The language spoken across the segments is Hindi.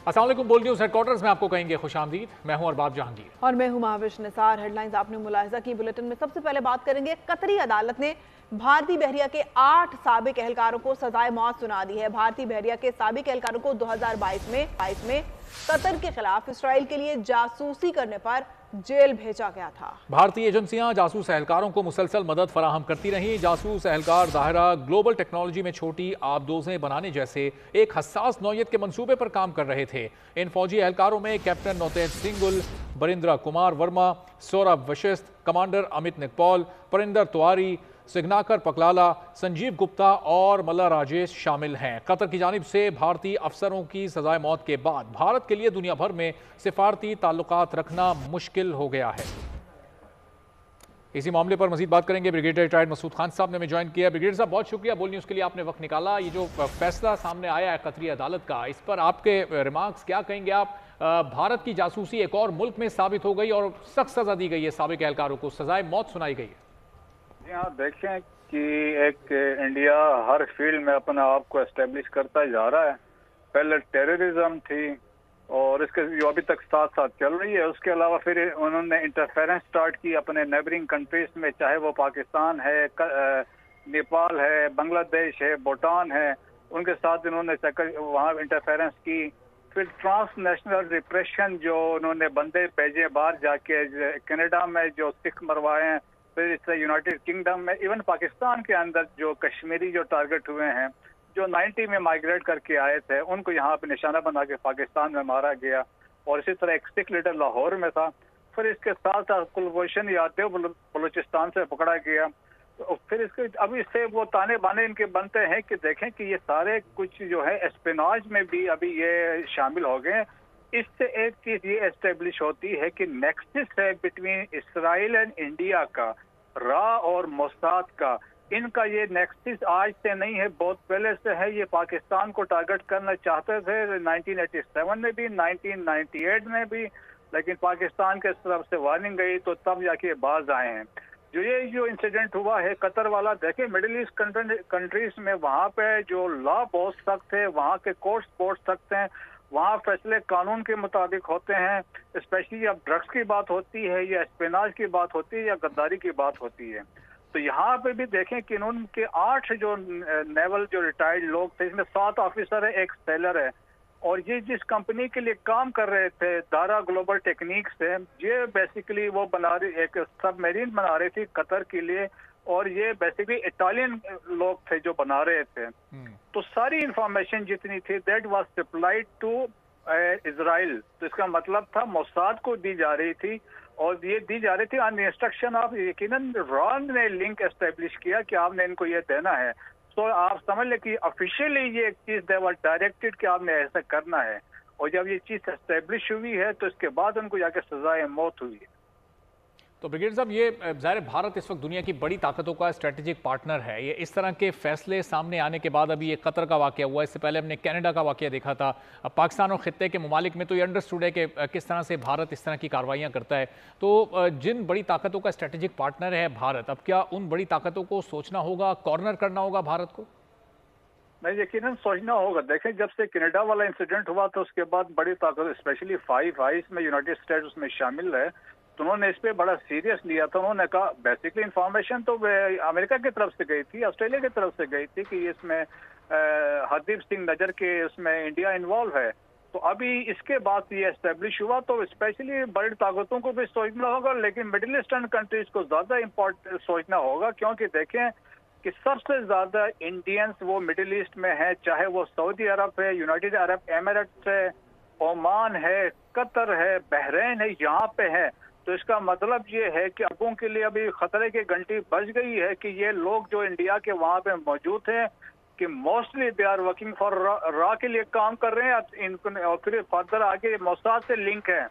अस्सलाम वालेकुम। बोल न्यूज़ हेडक्वार्टर्स में आपको कहेंगे खुशामदीद। मैं हूं अरबाब जहांगीर और मैं हूं महाविश निसार। हेडलाइंस आपने मुलाहिजा की। बुलेटिन में सबसे पहले बात करेंगे, कतरी अदालत ने भारती बहरिया के 8 साबिक एहलकारों को सजाए मौत सुना दी है। भारती बहरिया के साबिक एहलकारों को 2022 में कतर के खिलाफ इसराइल के लिए जासूसी करने पर जेल भेजा गया था। भारतीय एजेंसियां जासूस एहलकारों को मुसलसल मदद फराहम करती रहीं। जासूस एहलकार ज़ाहिरा ग्लोबल टेक्नोलॉजी में छोटी आबदोजें बनाने जैसे एक हसास नौयत के मंसूबे पर काम कर रहे थे। इन फौजी एहलकारों में कैप्टन नौतेज सिंगुल, बरिंद्रा कुमार वर्मा, सौरभ वशिष्ठ, कमांडर अमित निकपॉल, परिंदर तिवारी, सिग्नाकर पकलाला, संजीव गुप्ता और मल्ला राजेश शामिल हैं। कतर की जानिब से भारतीय अफसरों की सजाए मौत के बाद भारत के लिए दुनिया भर में सिफारती ताल्लुकात रखना मुश्किल हो गया है। इसी मामले पर मजीद बात करेंगे। ब्रिगेडियर रिटायर्ड मसूद खान साहब ने हमें ज्वाइन किया। ब्रिगेडियर साहब, बहुत शुक्रिया बोल न्यूज़ के लिए, आपने वक्त निकाला। ये जो फैसला सामने आया है कतरी अदालत का, इस पर आपके रिमार्क्स क्या कहेंगे आप? भारत की जासूसी एक और मुल्क में साबित हो गई और सख्त सजा दी गई है, साबिक एहलकारों को सजाए मौत सुनाई गई है। जी हाँ, देखें कि एक इंडिया हर फील्ड में अपना आप को एस्टेब्लिश करता जा रहा है। पहले टेररिज्म थी और इसके जो अभी तक साथ साथ चल रही है। उसके अलावा फिर उन्होंने इंटरफेरेंस स्टार्ट की अपने नेबरिंग कंट्रीज में, चाहे वो पाकिस्तान है, नेपाल है, बांग्लादेश है, भूटान है, उनके साथ इन्होंने वहाँ इंटरफेरेंस की। फिर ट्रांसनेशनल रिप्रेशन जो उन्होंने बंदे भेजे बाहर जाके, कनाडा में जो सिख मरवाए हैं, फिर इससे यूनाइटेड किंगडम में, इवन पाकिस्तान के अंदर जो कश्मीरी जो टारगेट हुए हैं, जो 90 में माइग्रेट करके आए थे, उनको यहाँ पे निशाना बना के पाकिस्तान में मारा गया। और इसी तरह एक सिख लीडर लाहौर में था। फिर इसके साथ साथ कुलभूषण यादव बलूचिस्तान से पकड़ा गया। तो फिर इसके अब इससे वो ताने बाने इनके बनते हैं कि देखें कि ये सारे कुछ जो है एस्पिनाज में भी अभी ये शामिल हो गए। इससे एक चीज ये एस्टेब्लिश होती है कि नेक्सस है बिटवीन इसराइल एंड इंडिया का, रा और मोसाद का। इनका ये नेक्सस आज से नहीं है, बहुत पहले से है। ये पाकिस्तान को टारगेट करना चाहते थे 1987 में भी, 1998 में भी, लेकिन पाकिस्तान के तरफ से वार्निंग गई तो तब जाके बाज आए हैं। जो इंसिडेंट हुआ है कतर वाला, देखे मिडिल ईस्ट कंट्रीज में वहाँ पे जो लॉ बहुत सख्त है, वहाँ के कोर्ट्स बहुत सख्त हैं, वहाँ फैसले कानून के मुताबिक होते हैं। स्पेशली जब ड्रग्स की बात होती है या स्पिनाज की बात होती है या गद्दारी की बात होती है। तो यहाँ पे भी देखें कि उनके 8 जो नेवल जो रिटायर्ड लोग थे, इसमें 7 ऑफिसर है, एक सेलर है। और ये जिस कंपनी के लिए काम कर रहे थे, दारा ग्लोबल टेक्निक्स से, ये बेसिकली वो बना रही एक सबमरीन बना रही थी कतर के लिए, और ये बेसिकली इटालियन लोग थे जो बना रहे थे। तो सारी इंफॉर्मेशन जितनी थी that was supplied to Israel. तो इसका मतलब था मोसाद को दी जा रही थी, और ये दी जा रही थी ऑन इंस्ट्रक्शन ऑफ, यकीनन रॉन ने लिंक एस्टेब्लिश किया कि आपने इनको ये देना है। तो आप समझ लें कि ऑफिशियली ये एक चीज देवर डायरेक्टेड कि आपने ऐसा करना है। और जब ये चीज एस्टेब्लिश हुई है तो इसके बाद उनको जाके सजाए मौत हुई है। तो ब्रिगेडियर साहब, ये ज़ाहिर भारत इस वक्त दुनिया की बड़ी ताकतों का स्ट्रेटेजिक पार्टनर है। ये इस तरह के फैसले सामने आने के बाद अभी ये कतर का वाकया हुआ, इससे पहले हमने कनाडा का वाकया देखा था। अब पाकिस्तान और खित्ते के ममालिक में तो ये अंडरस्टूड है कि किस तरह से भारत इस तरह की कार्रवाइयाँ करता है। तो जिन बड़ी ताकतों का स्ट्रेटेजिक पार्टनर है भारत, अब क्या उन बड़ी ताकतों को सोचना होगा, कॉर्नर करना होगा भारत को? नहीं, यकीनन सोचना होगा। देखें, जब से कनाडा वाला इंसिडेंट हुआ तो उसके बाद बड़ी ताकत, स्पेशली 5 आइज में यूनाइटेड स्टेट्स उसमें शामिल है, तो उन्होंने इस पे बड़ा सीरियस लिया था। उन्होंने कहा, बेसिकली इंफॉर्मेशन तो अमेरिका की तरफ से गई थी, ऑस्ट्रेलिया की तरफ से गई थी कि इसमें हरदीप सिंह नजर के उसमें इंडिया इन्वॉल्व है। तो अभी इसके बाद ये एस्टेब्लिश हुआ तो स्पेशली बड़ी ताकतों को भी सोचना होगा, लेकिन मिडिल ईस्टर्न कंट्रीज को ज्यादा इम्पोर्टेंट सोचना होगा, क्योंकि देखें कि सबसे ज्यादा इंडियंस वो मिडिल ईस्ट में है, चाहे वो सऊदी अरब है, यूनाइटेड अरब एमिरेट्स है, ओमान है, कतर है, बहरीन है, यहाँ पे है। तो इसका मतलब ये है कि अबों के लिए अभी खतरे की घंटी बज गई है कि ये लोग जो इंडिया के वहाँ पे मौजूद हैं, कि mostly they are working for रा के लिए काम कर रहे हैं, और फिर फर्दर आगे मोसाद से लिंक है।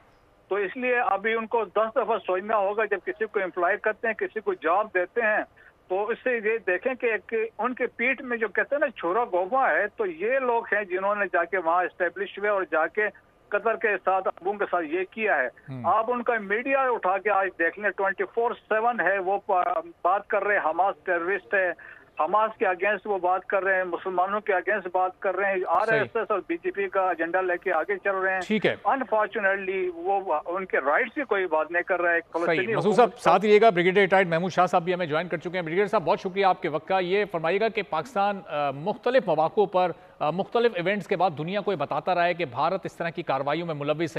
तो इसलिए अभी उनको 10 दफा सोचना होगा जब किसी को एम्प्लॉय करते हैं, किसी को जॉब देते हैं। तो इससे ये देखें कि उनके पीठ में जो कहते हैं ना छोरा गोबा है, तो ये लोग हैं जिन्होंने जाके वहाँ एस्टेब्लिश हुए और जाके कतर के साथ, अबू के साथ ये किया है। आप उनका मीडिया उठा के आज देख लें, 24/7 है, वो बात कर रहे हैं हमास टेररिस्ट है, हमास के अगेंस्ट वो बात कर रहे हैं, मुसलमानों के अगेंस्ट बात कर रहे हैं, आरएसएस और बीजेपी का एजेंडा लेके आगे चल रहे हैं। ठीक है, अनफॉर्चुनेटली वो उनके राइट्स की कोई बात नहीं कर रहा है। सही। मसूद साहब साथ रहिएगा, ब्रिगेडियर रिटायर्ड महमूद शाह साहब भी हमें ज्वाइन कर चुके हैं। ब्रिगेडियर साहब बहुत शुक्रिया आपके वक्त का। ये फरमाइएगा कि पाकिस्तान मुख्तलिफ मौक़ों पर मुख्तलिफ इवेंट्स के बाद दुनिया को ये बताता रहा है कि भारत इस तरह की कार्रवाइयों में मुलविस है।